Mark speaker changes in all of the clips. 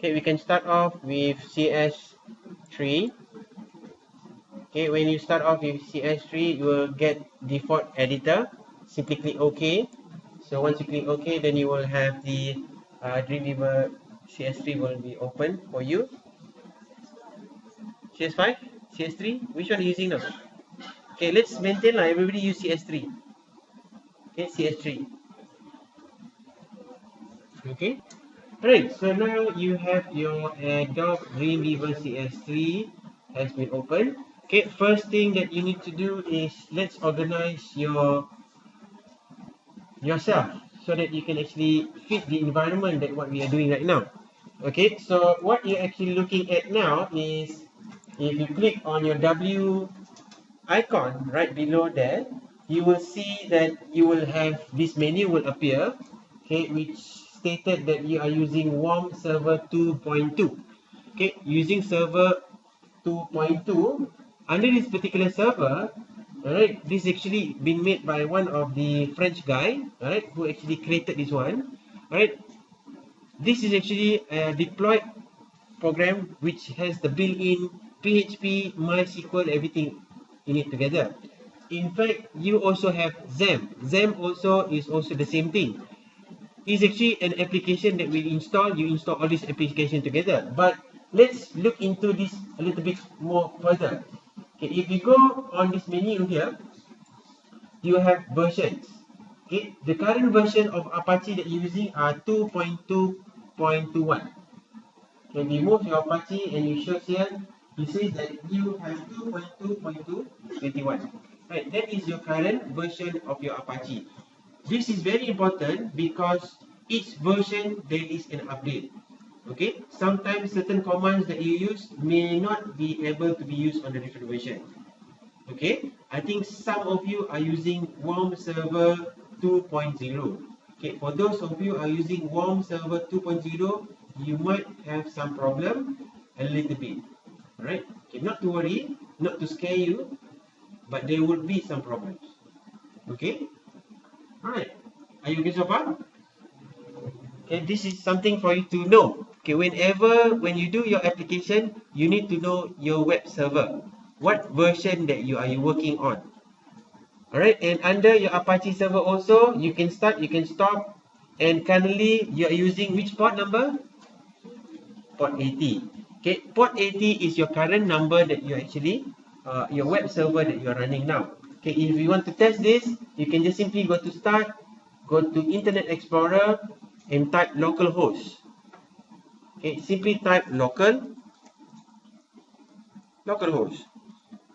Speaker 1: Okay, we can start off with CS3. Okay, when you start off with CS3, you will get default editor. Simply click OK. So once you click OK, then you will have the Dreamweaver CS3 will be open for you. CS5, CS3, which one are you using now? Okay, let's maintain like everybody use CS3. Okay, CS3. Okay. Alright, so now you have your Adobe Dreamweaver CS3 has been opened. Okay, first thing that you need to do is let's organize yourself so that you can actually fit the environment that what we are doing right now. Okay, so what you're actually looking at now is if you click on your W icon right below there, you will see that you will have this menu will appear, okay, which stated that you are using warm server 2.2. Okay, using server 2.2 under this particular server. Alright, this actually been made by one of the French guy, alright, who actually created this one. Alright, this is actually a deployed program which has the built-in PHP, MySQL, everything in it together. In fact, you also have XAMPP. XAMPP also is also the same thing. It's actually an application that we install. You install all these applications together. But let's look into this a little bit more further. Okay, if you go on this menu here, you have versions. Okay, the current version of Apache that you're using are 2.2.21. When you move your Apache and you show here, you see that you have 2.2.221. Right, that is your current version of your Apache. This is very important because each version there is an update. Okay, sometimes certain commands that you use may not be able to be used on the different version. Okay, I think some of you are using Warm Server 2.0. Okay, for those of you are using Warm Server 2.0, you might have some problem a little bit. Alright, okay, not to worry, not to scare you, but there will be some problems. Okay, alright, are you okay so far? Okay, this is something for you to know. Okay, when you do your application, you need to know your web server. What version that you are working on. Alright, and under your Apache server also, you can start, you can stop, and currently you are using which port number? Port 80. Okay, port 80 is your current number that you actually, your web server that you are running now. Okay, if you want to test this, you can just simply go to start, go to Internet Explorer, and type localhost. Okay, simply type localhost.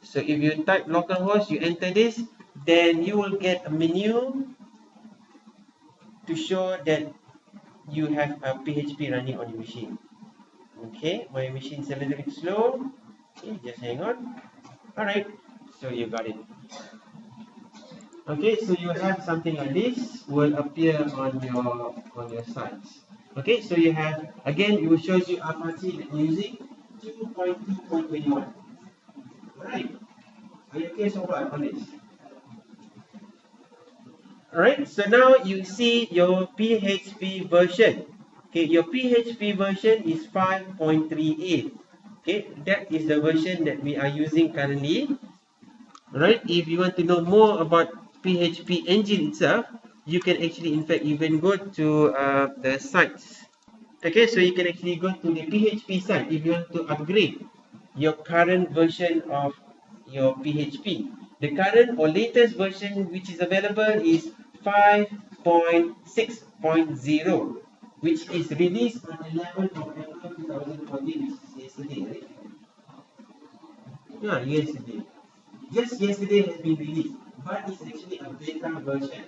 Speaker 1: So if you type localhost, you enter this, then you will get a menu to show that you have a PHP running on your machine. Okay, my machine is a little bit slow. Okay, just hang on. Alright, so you got it. Okay, so you have something like this will appear on your sites. Okay, so you have, again, it will show you Apache that you're using 2.2.21. Alright, are you okay so far on this? Alright, so now you see your PHP version. Okay, your PHP version is 5.38. Okay, that is the version that we are using currently. Alright, if you want to know more about PHP engine itself, you can actually, in fact, even go to the sites. Okay, so you can actually go to the PHP site if you want to upgrade your current version of your PHP. The current or latest version which is available is 5.6.0, which is released on 11th of April 2014, which is yesterday, right? Yeah, yesterday. Just yesterday has been released, but it's actually a beta version.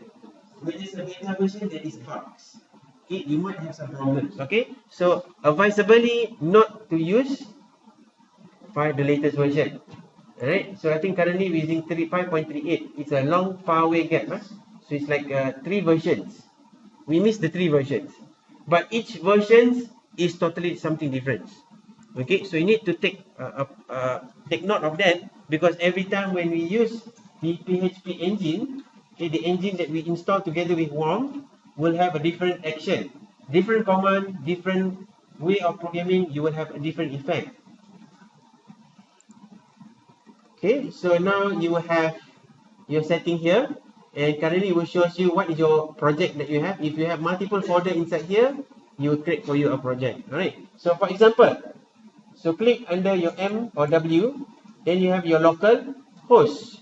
Speaker 1: When it's a beta version, there is bugs. Okay, you might have some problems. Okay, so advisably not to use the latest version. Alright, so I think currently we're using 5.38. It's a long far away gap. Huh? So it's like 3 versions. We missed the 3 versions. But each version is totally something different. Okay, so you need to take note of that, because every time when we use the PHP engine, okay, the engine that we install together with Warm will have a different action, different command, different way of programming, you will have a different effect. Okay, so now you will have your setting here, and currently it will show you what is your project that you have. If you have multiple folder inside here, you will create for you a project. Alright, so for example, so click under your M or W, then you have your local host.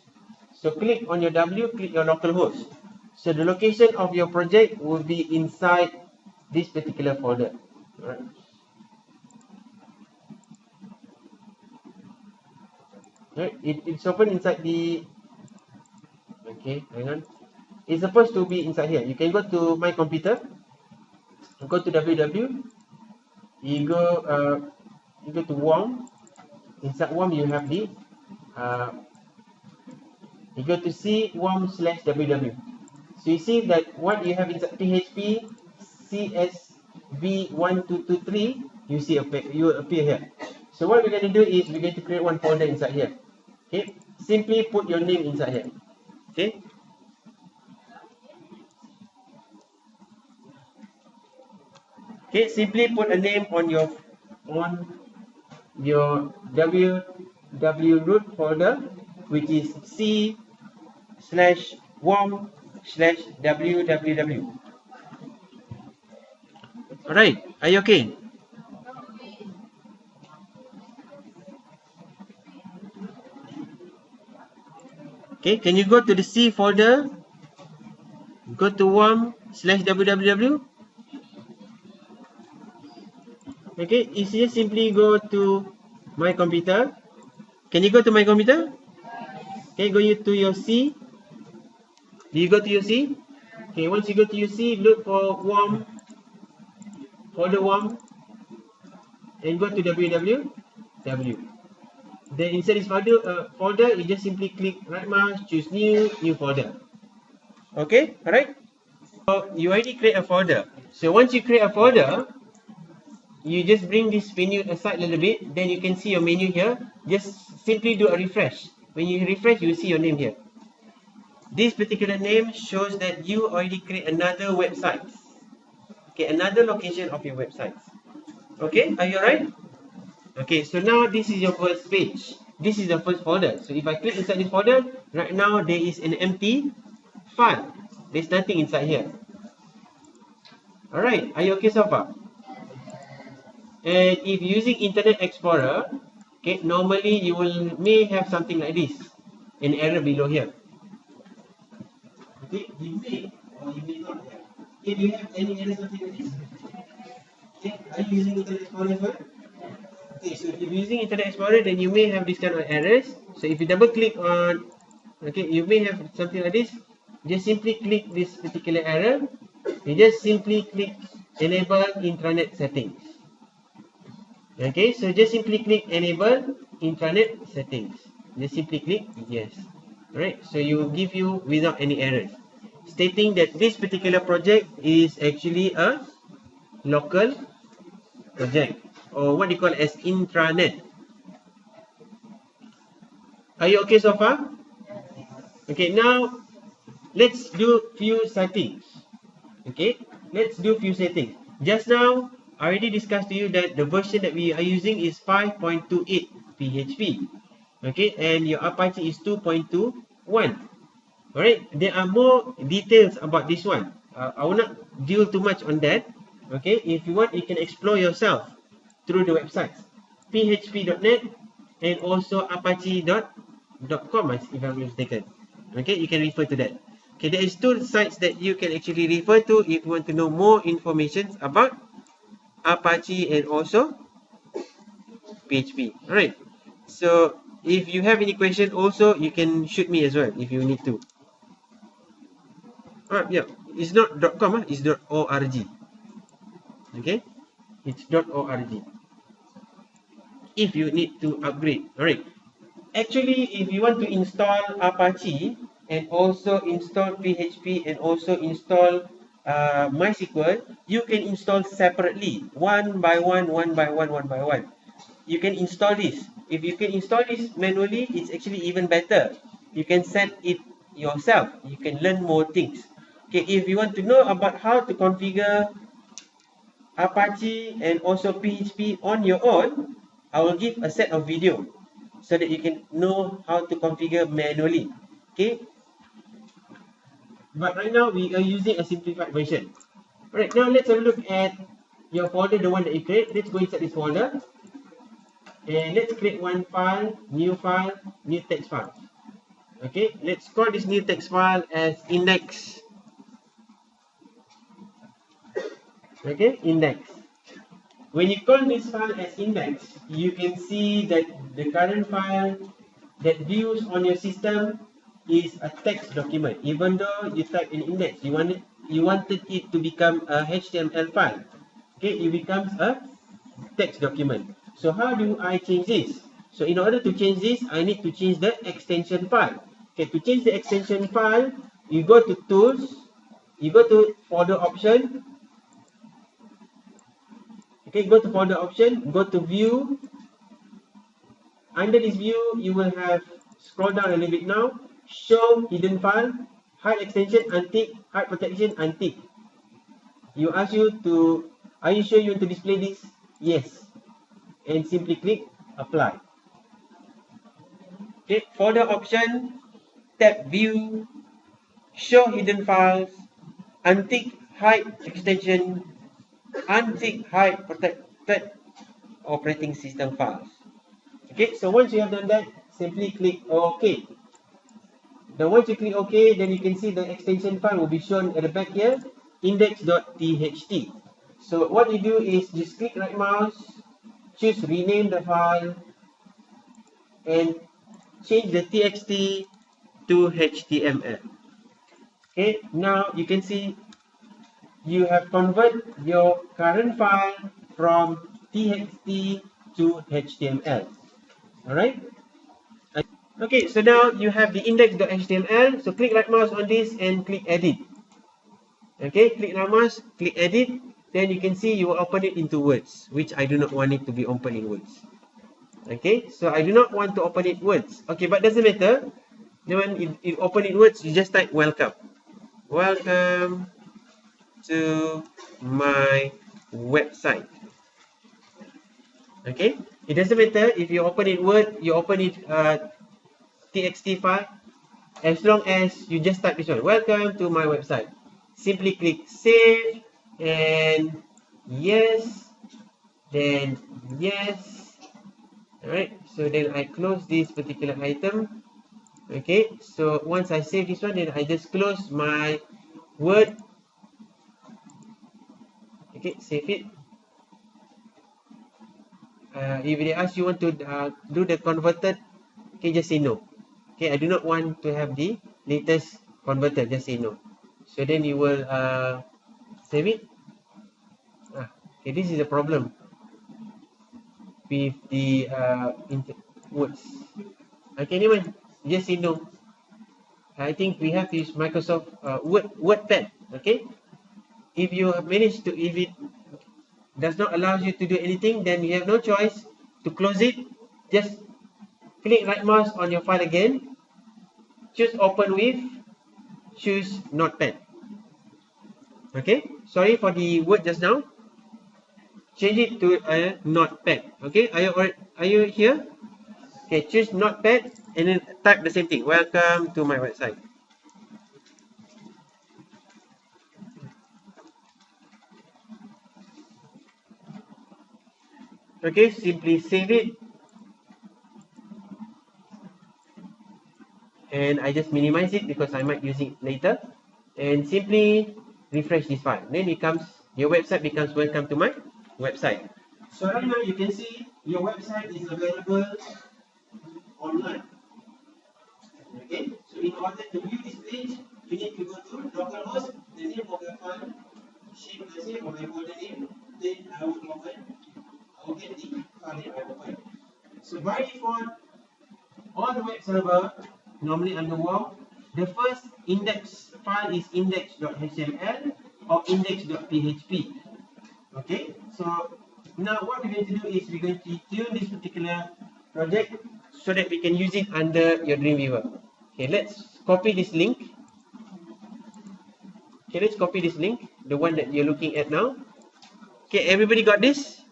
Speaker 1: So click on your W, click your local host. So the location of your project will be inside this particular folder. Alright. Right, it's open inside the, okay, hang on. It's supposed to be inside here. You can go to my computer, go to www, you go to WOM. Inside WOM you have the you go to C WOM/www. So you see that what you have inside PHP CSV1223, you see you appear here. So what we're going to do is we're going to create one folder inside here. Okay, simply put your name inside here. Okay. Okay, simply put a name on your www root folder, which is C/WOM/www. Alright, are you okay? Okay, can you go to the C folder? Go to WOM/www. Okay, it's just simply go to my computer. Can you go to my computer? Okay, go to your C. Do you go to your C? Okay, once you go to your C, look for WOM, folder WOM, and go to www. Then inside this folder, you just simply click right mouse, choose new folder. Okay, alright? So you already create a folder. So once you create a folder, you just bring this menu aside a little bit, then you can see your menu here. Just simply do a refresh. When you refresh, you see your name here. This particular name shows that you already create another website. Okay, another location of your website. Okay, are you alright? Okay, so now this is your first page. This is the first folder. So if I click inside this folder, right now there is an empty file. There's nothing inside here. Alright, are you okay so far? And if using Internet Explorer, okay, normally you may have something like this, an error below here. Okay, you may or you may not have. If you have any error something like this, okay, are you using Internet Explorer as well? Okay, so if you're using Internet Explorer, then you may have this kind of errors. So if you double click on, okay, you may have something like this. Just simply click this particular error. You just simply click enable intranet settings. Okay, so just simply click enable intranet settings. Just simply click yes. Alright, so you will give you without any errors, stating that this particular project is actually a local project, or what you call as intranet. Are you okay so far? Okay, now let's do few settings. Okay, let's do few settings. Just now I already discussed to you that the version that we are using is 5.28 PHP. Okay, and your Apache is 2.21. Alright, there are more details about this one. I will not deal too much on that. Okay, if you want, you can explore yourself through the websites php.net and also apache.com, if I'm not mistaken. Okay, you can refer to that. Okay, there is two sites that you can actually refer to if you want to know more information about Apache and also PHP. Alright, so if you have any question also, you can shoot me as well if you need to. Alright, yeah, it's not .com, it's .org. Okay, it's .org. If you need to upgrade. Alright, actually if you want to install Apache and also install PHP and also install MySQL, you can install separately, one by one. You can install this. If you can install this manually, it's actually even better. You can set it yourself. You can learn more things. Okay, if you want to know about how to configure Apache and also PHP on your own, I will give a set of video so that you can know how to configure manually. Okay, but right now we are using a simplified version. Alright, now let's have a look at your folder, the one that you create. Let's go inside this folder and let's create one file, new text file. Okay, let's call this new text file as index. Okay, index. When you call this file as index, you can see that the current file that views on your system is a text document. Even though you type in index, you wanted it to become a HTML file. Okay, it becomes a text document. So how do I change this? So in order to change this, I need to change the extension file. Okay, to change the extension file, you go to tools, you go to folder option. Okay, go to folder option, go to view. Under this view, you will have, scroll down a little bit now, show hidden file, hide extension, untick, hide protection, untick. You ask you to, are you sure you want to display this? Yes. And simply click apply. Okay, folder option, tap view, show hidden files, untick hide extension, untick hide protected operating system files. Okay, so once you have done that, simply click OK. Then once you click OK, then you can see the extension file will be shown at the back here, index.txt. So what you do is just click right mouse, choose rename the file, and change the txt to HTML. Okay, now you can see you have converted your current file from txt to HTML. Alright? Okay, so now you have the index.html. So click right mouse on this and click edit. Okay, click right mouse, click edit. Then you can see you will open it into words, which I do not want it to be open in words. Okay, so I do not want to open it words. Okay, but doesn't matter. When you open it words, you just type welcome. Welcome to my website. Okay, it doesn't matter if you open it word, you open it txt file, as long as you just type this one, welcome to my website. Simply click save and yes, then yes. Alright, so then I close this particular item. Okay, so once I save this one, then I just close my Word. Okay, save it. If they ask you want to do the converted, okay, just say no. Okay, I do not want to have the latest converted, just say no. So then you will save it. Okay, this is a problem with the words. Okay, anyone, just say no. I think we have to use Microsoft WordPad. Okay, if you have managed to, if it does not allow you to do anything, then you have no choice to close it. Just click right mouse on your file again, choose open with, choose Notepad. Okay, sorry for the word just now. Change it to a Notepad. Okay, are you here? Okay, choose Notepad and then type the same thing. Welcome to my website. Okay, simply save it. And I just minimize it because I might use it later. And simply refresh this file. Then it comes, your website becomes welcome to my website. So right now you can see your website is available online. Okay, so in order to view this page, you need to go to localhost, the name of your file, shape the same of my folder name, then I will get the file that I open. So by default, on the web server, normally on the wall, the first index file is index.html or index.php. Okay, so now what we're going to do is we're going to tune this particular project so that we can use it under your Dreamweaver. Okay, let's copy this link. Okay, let's copy this link, the one that you're looking at now. Okay, everybody got this?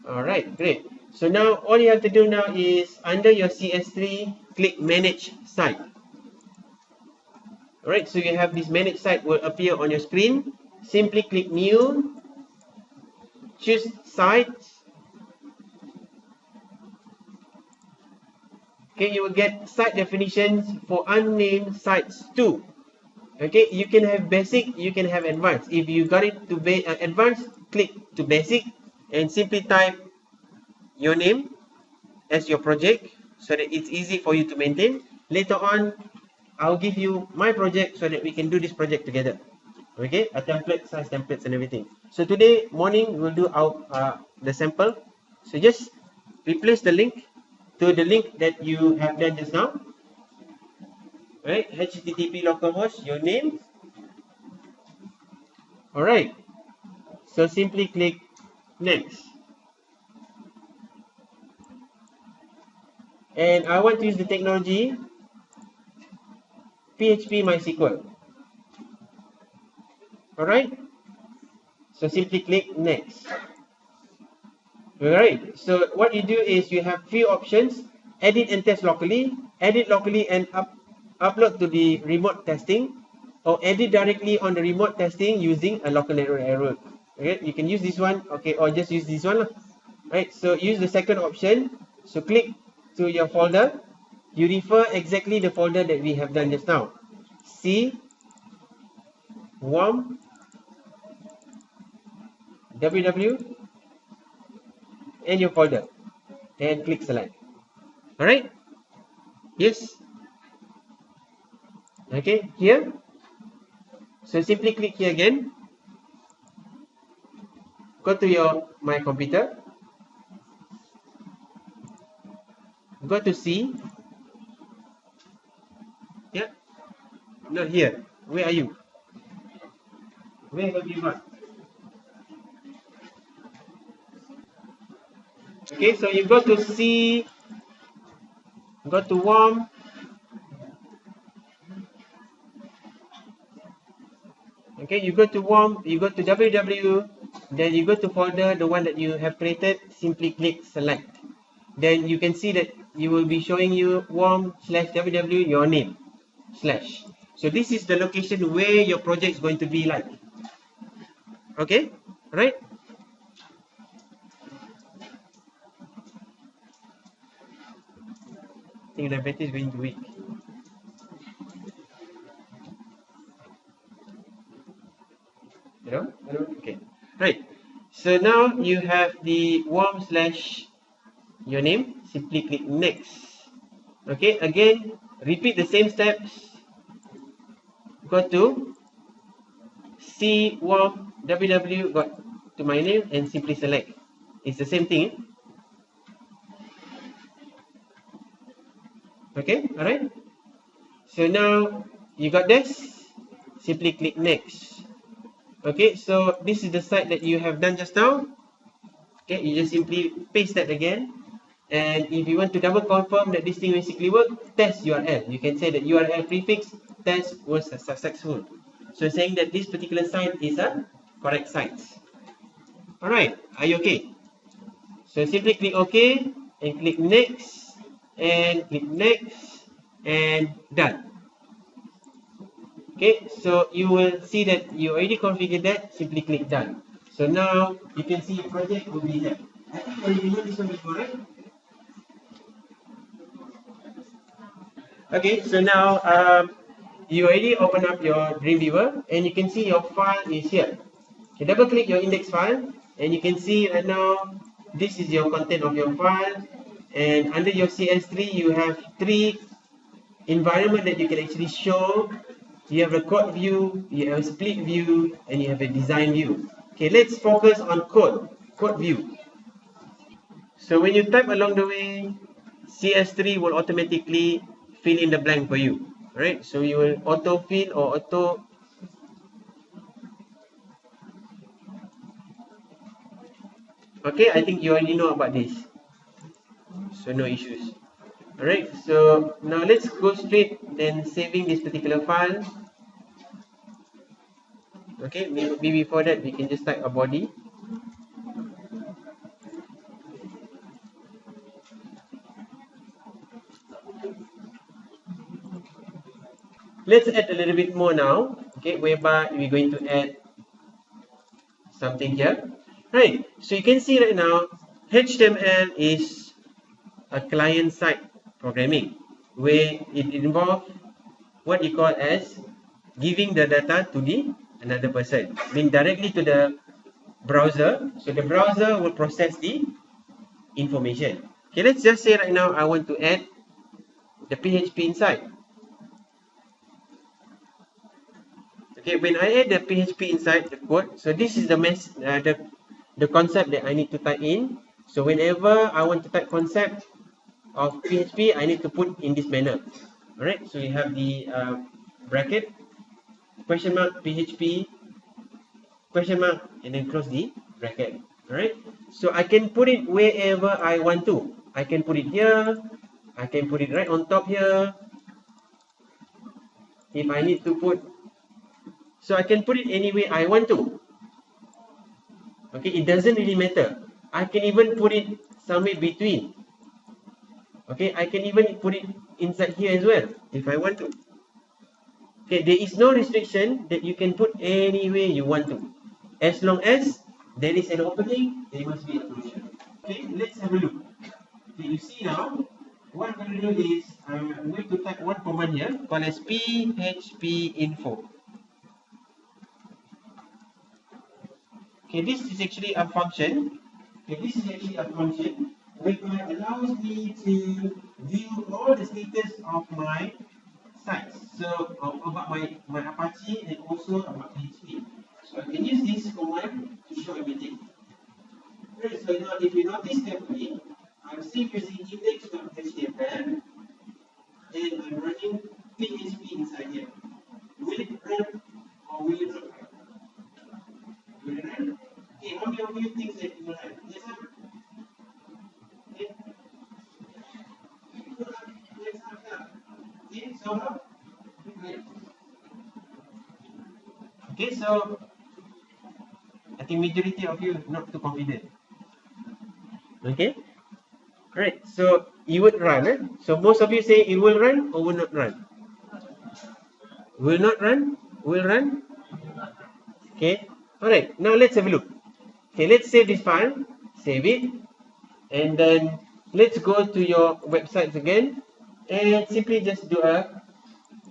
Speaker 1: Alright, great. So now all you have to do now is under your CS3, click Manage Site. Alright, so you have this Manage Site will appear on your screen. Simply click New, choose Sites. Okay, you will get site definitions for unnamed sites too. Okay, you can have basic, you can have advanced. If you got it to advanced, click to basic and simply type your name as your project so that it's easy for you to maintain. Later on, I'll give you my project so that we can do this project together. Okay, a template, size templates and everything. So today morning we'll do our the sample. So just replace the link to the link that you have done just now. Right, HTTP localhost, your name. Alright, so simply click next. And I want to use the technology PHP MySQL. Alright, so simply click next. Alright, so what you do is you have few options: edit and test locally, edit locally and upload to the remote testing, or edit directly on the remote testing using a local network error. Okay, you can use this one, okay, or just use this one. Right, so use the second option. So click to your folder. You refer exactly the folder that we have done just now. C, WOM, WW, and your folder. And click select. Alright? Yes? Okay, here. So simply click here again. Go to your My Computer. Go to C. Yeah. Not here. Where are you? Where have you gone? Okay, so you go to C. Go to WOM. Okay, you go to WOM. You go to WW. Then you go to folder, the one that you have created. Simply click select. Then you can see that you will be showing you WOM/WW, your name, slash. So this is the location where your project is going to be like. Okay, right? I think the battery is going to weak. You know? Okay, right. So now you have the WOM/your name. Simply click next. Okay, again, repeat the same steps. Go to C, WOM, WW, go to my name and simply select. It's the same thing. Okay, alright. So now you got this. Simply click next. Okay, so this is the site that you have done just now. Okay, you just simply paste that again. And if you want to double confirm that this thing basically works, test URL. You can say that URL prefix test was successful. So saying that this particular site is a correct site. Alright, are you okay? So simply click OK and click next and click next and done. Okay, so you will see that you already configured that. Simply click done. So now you can see your project will be there. I think you already know this one before, right? Okay, so now you already open up your Dreamweaver and you can see your file is here. Okay, double click your index file and you can see right now this is your content of your file, and under your CS3 you have 3 environment that you can actually show. You have a code view, you have a split view, and you have a design view. Okay, let's focus on code view. So when you type along the way, CS3 will automatically fill in the blank for you, right? So you will auto fill or auto. Okay, I think you already know about this, so no issues. Alright, so now let's go straight then saving this particular file. Okay, maybe before that we can just type a body. Let's add a little bit more now, okay, whereby we're going to add something here. Right, so you can see right now, HTML is a client-side programming, where it involves what you call as giving the data to the another person, mean directly to the browser. So the browser will process the information. Okay, let's just say right now I want to add the PHP inside. Okay, when I add the PHP inside the code, so this is the the concept that I need to type in. So whenever I want to type concept of PHP, I need to put in this manner. Alright, so you have the bracket, question mark, PHP, question mark, and then close the bracket. Alright, so I can put it wherever I want to. I can put it here, I can put it right on top here. If I need to put, so I can put it anywhere I want to. Okay, it doesn't really matter. I can even put it somewhere between. Okay, I can even put it inside here as well if I want to. Okay, there is no restriction that you can put anywhere you want to. As long as there is an opening, there must be a closure. Okay, let's have a look. Okay, you see now, what I'm going to do is I'm going to type one command here called as PHP info. Okay, this is actually a function. Okay, this is actually a function which allows me to view all the status of my sites. So about my Apache and also about PHP. So I can use this command to show everything. Right, so now if you notice carefully, I'm still using index.html and I'm running PHP inside here. Will it run or will it not run? Will it run? Okay, how many of you think that it will run? Yes, sir? Okay. Let's have that. Okay, so how? Okay, so I think majority of you not too confident. Okay, right. So it would run. So most of you say it will run or will not run. Will not run. Will run. Okay. All right. Now let's have a look. Okay, let's save this file. Save it, and then let's go to your websites again, and simply just do a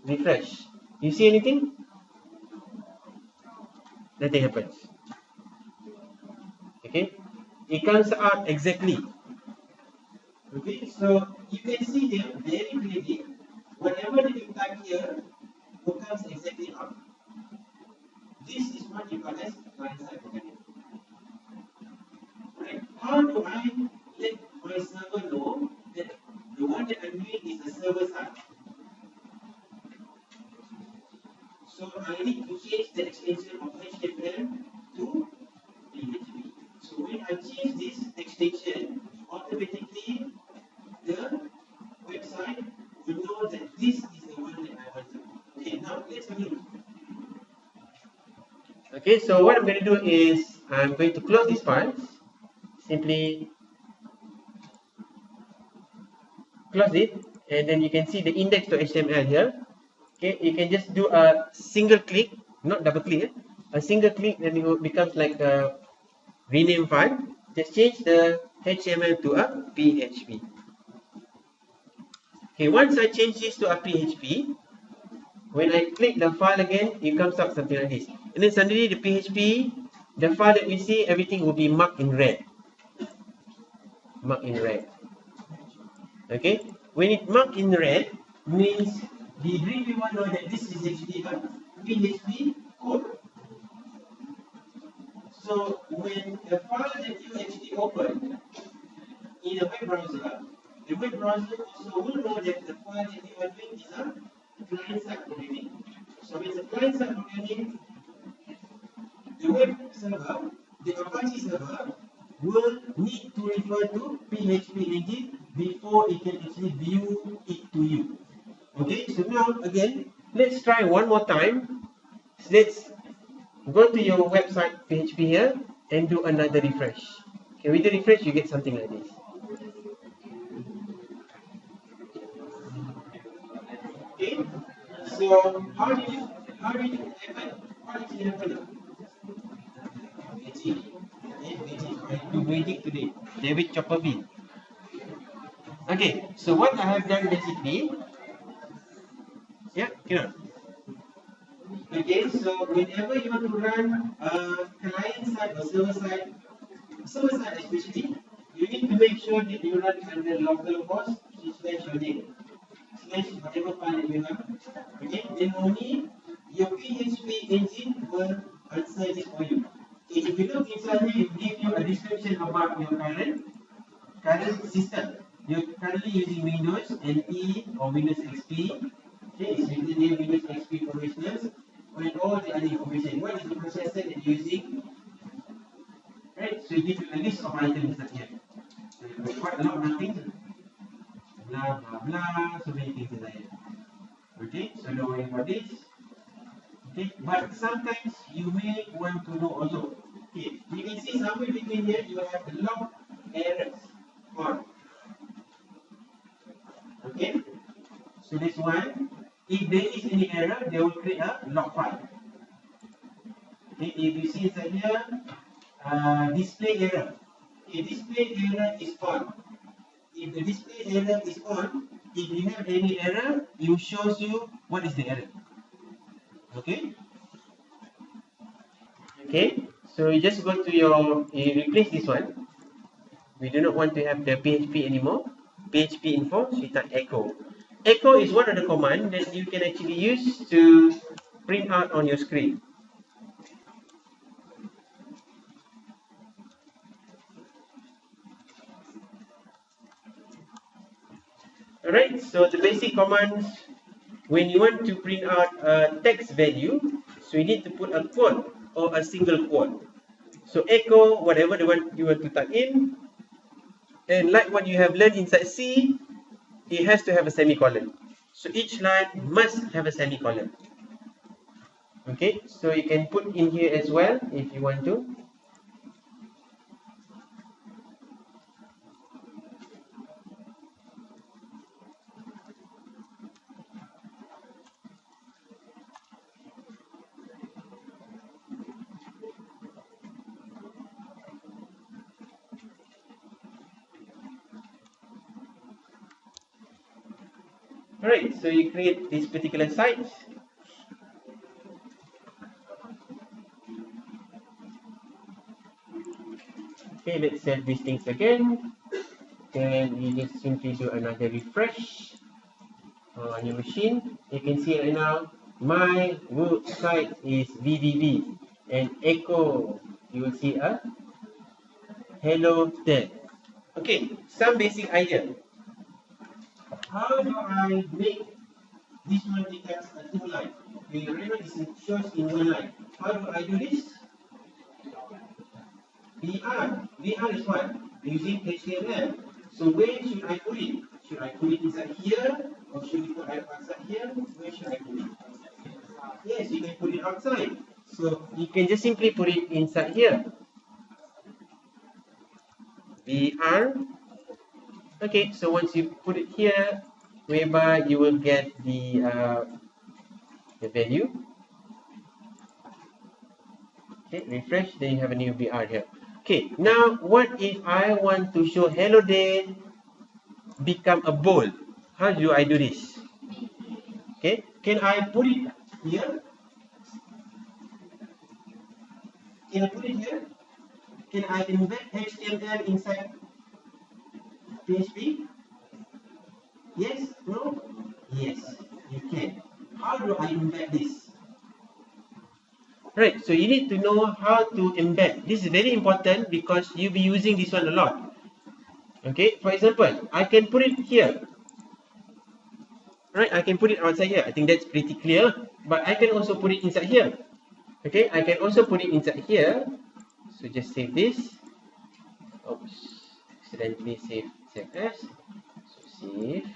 Speaker 1: refresh. You see anything? Nothing happens. Okay, it comes out exactly. Okay, so you can see here very clearly, whatever that you type here, it comes exactly out. This is what you call as client-side programming. Right? How do I let my server know that the one that I'm doing is the server side? So I need to change the extension of HTML to PHP. So when I change this extension, automatically the website will know that this is the one that I want to. Okay, now let's have a look. Okay, so what I'm going to do is I'm going to close this file. Simply close it, and then you can see the index.html here. Okay, you can just do a single click, not double click, a single click, then it becomes like a rename file. Just change the HTML to a PHP. Okay, once I change this to a PHP, when I click the file again, it comes up something like this. And then suddenly the PHP, the file that we see, everything will be marked in red. Marked in red. Okay, when it marked in red, means the reviewer know that this is actually a PHP code. So when the file that you actually open in a web browser, the web browser also will know that the file that you are doing is a client-side programming. So with the client-side programming, the web server, the Apache server, will need to refer to PHP engine before it can actually view it to you. Okay, so now again, let's try one more time. Let's go to your website PHP here and do another refresh. Okay, with the refresh, you get something like this. Okay, So how did it happen? How did it happen? Magic. I do magic today. David Chopperfield. Okay, so what I have done basically, yeah, cannot. Okay, so whenever you want to run client side or server side especially, you need to make sure that you run under localhost slash your name slash whatever file that you have. Okay, then only your PHP engine will answer this for you. Okay, if you look inside here, it gives you a description about your current system. You're currently using Windows NT or Windows XP. Okay, it's written here Windows XP professionals and all the other information. What is the processor that you're using? Right, so it gives you a list of items that here. So quite a lot of things. Blah blah blah, so many things in there. Okay, so don't worry about this. Okay, but sometimes you may want to know also. Okay, you can see somewhere between here you have a log errors on. Okay, so this one, if there is any error, they will create a log file. Okay, if you see inside here, display error. Okay, display error is on. If the display error is on, if you have any error, it shows you what is the error. Okay. Okay, so you just go to you replace this one. We do not want to have the PHP anymore. PHP info, so you type echo. Echo is one of the commands that you can actually use to print out on your screen. Alright, so the basic commands, when you want to print out a text value, so you need to put a quote or a single quote. So echo whatever the one you want to type in, and like what you have learned inside C, it has to have a semicolon. So each line must have a semicolon. Okay, so you can put in here as well if you want to. Alright, so you create this particular site. Okay, let's save these things again. Then you just simply do another refresh on your machine. You can see right now, my root site is VDB and echo, you will see a hello there. Okay, some basic idea. How do I make this multi-text a two line? Okay, right now it shows in one line. How do I do this? VR is what? Using HTML. So where should I put it? Should I put it inside here? Or should we put it outside here? Where should I put it? Yes, you can put it outside. So you can just simply put it inside here. VR. Okay, so once you put it here, whereby you will get the value. Okay, refresh, then you have a new VR here. Okay, now what if I want to show hello day become a bold? How do I do this? Okay, can I put it here? Can I put it here? Can I embed HTML inside PHP? Yes? No? Yes, you can. How do I embed this? Right, so you need to know how to embed. This is very important because you'll be using this one a lot. Okay, for example, I can put it here. Right, I can put it outside here. I think that's pretty clear. But I can also put it inside here. Okay, I can also put it inside here. So just save this. Oops, accidentally save as. So save.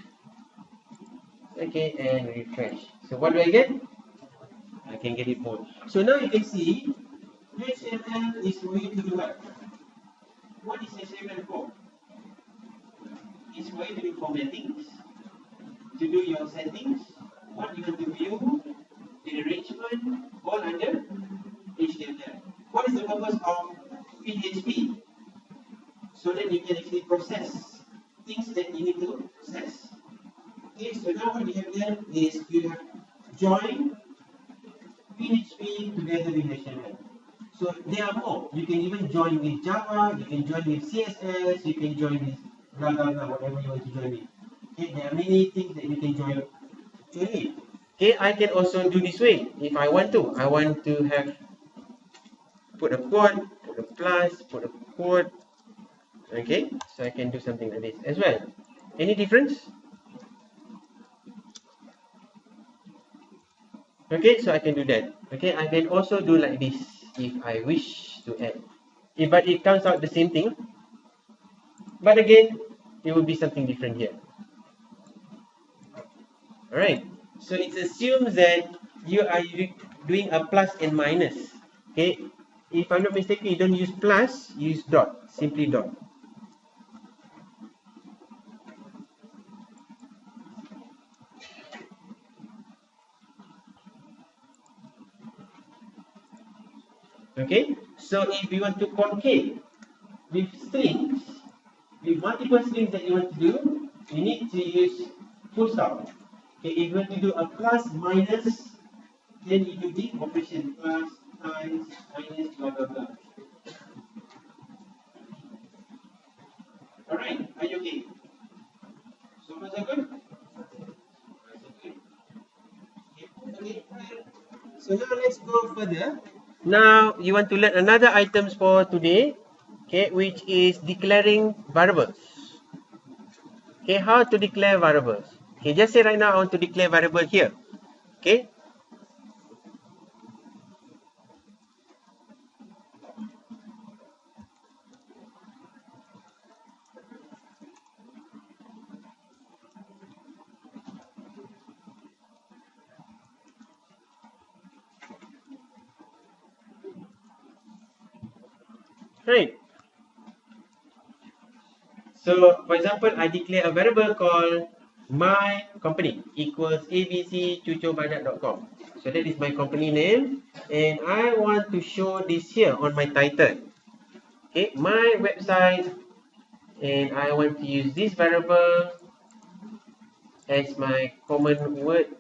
Speaker 1: Okay, and refresh. So what do I get? I can get it bold. So now you can see HTML is for you to do what? What is HTML for? It's for you to do formatting, to do your settings, what you want to view, the arrangement, all under HTML. What is the purpose of PHP? So that you can actually process things that you need to process. Okay, so now what you have done is you have joined PHP together with HTML. So there are more. You can even join with Java, you can join with CSS, you can join with blah blah blah, whatever you want to join with. Okay, there are many things that you can join with. Okay, I can also do this way if I want to. I want to have put a quote, put a plus, put a quote. Okay, so I can do something like this as well. Any difference? Okay, so I can do that. Okay, I can also do like this if I wish to add. But it comes out the same thing. But again, it will be something different here. Alright, so it assumes that you are doing a plus and minus. Okay, if I'm not mistaken, you don't use plus, you use dot, simply dot. Okay, so if you want to concave with strings, with multiple strings that you want to do, you need to use full stop. Okay, if you want to do a plus minus, then you do the operation plus, times, minus, blah blah blah. Alright, are you okay? So much are good? Okay. So now let's go further. Now you want to learn another items for today, okay, which is declaring variables. Okay, how to declare variables? Okay, just say right now I want to declare variable here. Okay. Right. So, for example, I declare a variable called my company equals abccucobanyak.com. So that is my company name, and I want to show this here on my title. Okay, my website, and I want to use this variable as my common word.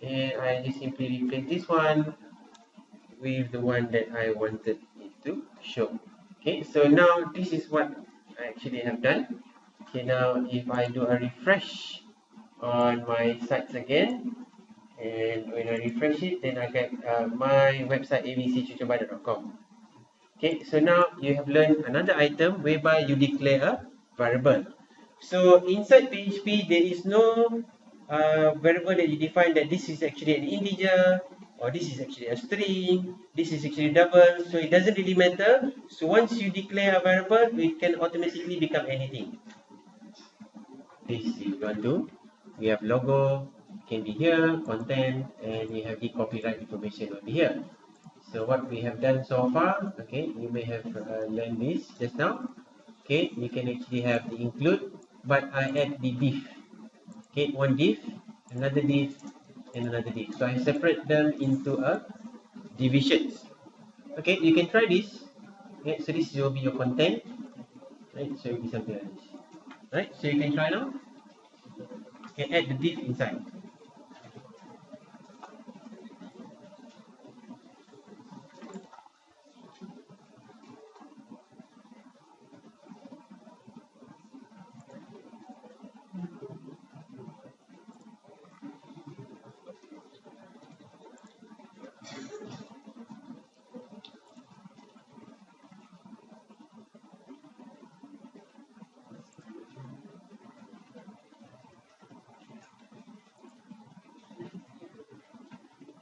Speaker 1: And I just simply replace this one with the one that I wanted it to show. Okay, so now this is what I actually have done. Okay, now if I do a refresh on my sites again, and when I refresh it, then I get my website abccucobanyak.com. Okay, so now you have learned another item whereby you declare a variable. So inside PHP, there is no variable that you define that this is actually an integer, or this is actually a string, this is actually double, so it doesn't really matter. So once you declare a variable, it can automatically become anything. This if you want to, we have logo, can be here, content, and we have the copyright information will be here. So what we have done so far, okay, you may have learned this just now. Okay, you can actually have the include, but I add the div. Okay, one div, another div, and another div. So I separate them into a divisions. Okay, you can try this. Okay, so this will be your content. Right, so it will be something like this. Right, so you can try now. You can add the div inside.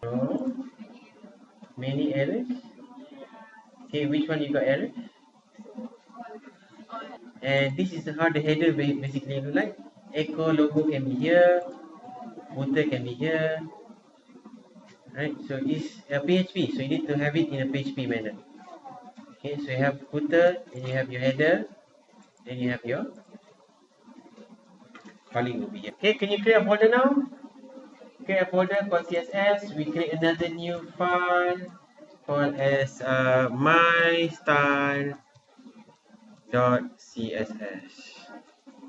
Speaker 1: No, many errors. Okay, which one you got error? And this is how the header basically look like. Echo logo can be here, footer can be here. Right, so it's a PHP, so you need to have it in a PHP manner. Okay, so you have footer, and you have your header, then you have your calling will be here. Okay, can you create a folder now? Create a folder called CSS. We create another new file called as mystyle.css.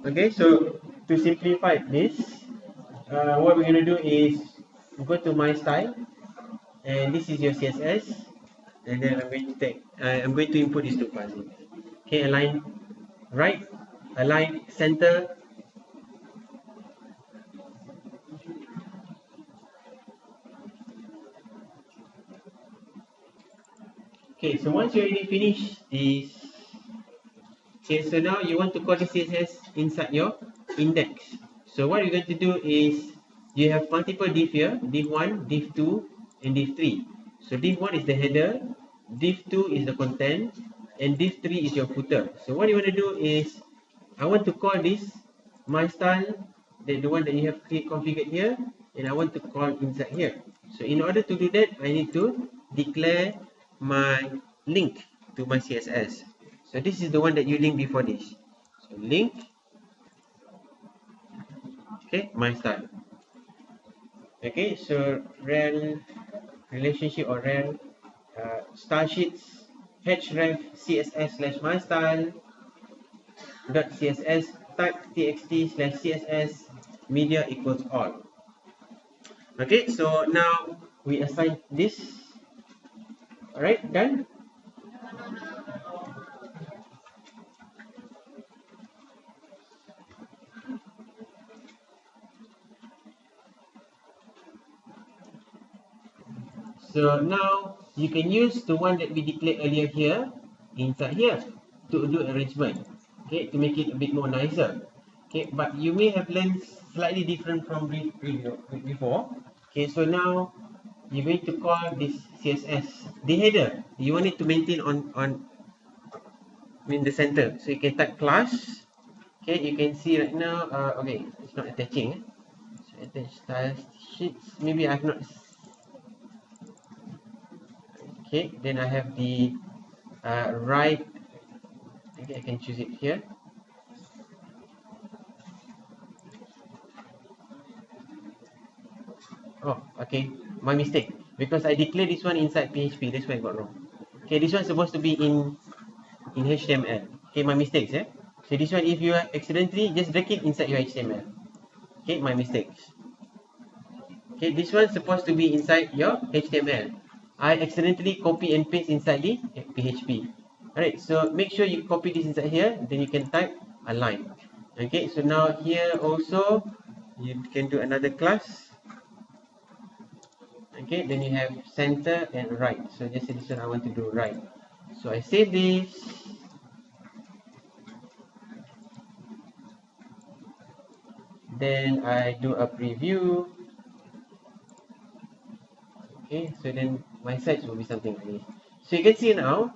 Speaker 1: Okay, so to simplify this, what we're going to do is go to my style, and this is your CSS, and then I'm going to input these two files. Okay, align right, align center. Okay, so once you already finish this, okay, so now you want to call the CSS inside your index. So what you're going to do is you have multiple div here, div 1, div 2, and div 3. So div 1 is the header, div 2 is the content, and div 3 is your footer. So what you want to do is I want to call this my style, the one that you have configured here, and I want to call inside here. So in order to do that, I need to declare my link to my CSS. So this is the one that you link before this. So link, okay, my style. Okay, so rel relationship or rel style sheets href css slash my style dot css type txt slash css media equals all. Okay, so now we assign this. Alright, done. So now you can use the one that we declared earlier here inside here to do arrangement. Okay, to make it a bit more nicer. Okay, but you may have learned slightly different from before. Okay, so now you're going to call this CSS the header. You want it to maintain on in the center. So you can type class. Okay, you can see right now. Okay, it's not attaching. So attach style sheets. Maybe I've not. Okay, then I have the right. Okay, I can choose it here. Oh, okay, my mistake, because I declared this one inside PHP. That's why I got wrong. Okay, this one's supposed to be in HTML. Okay, my mistakes. So this one, if you accidentally just drag it inside your HTML. Okay, my mistakes. Okay, this one's supposed to be inside your HTML. I accidentally copy and paste inside the PHP. Alright, so make sure you copy this inside here, then you can type align. Okay, so now here also you can do another class. Okay, then you have center and right. So just this one I want to do right. So I save this. Then I do a preview. Okay, so then my sites will be something like this. So you can see now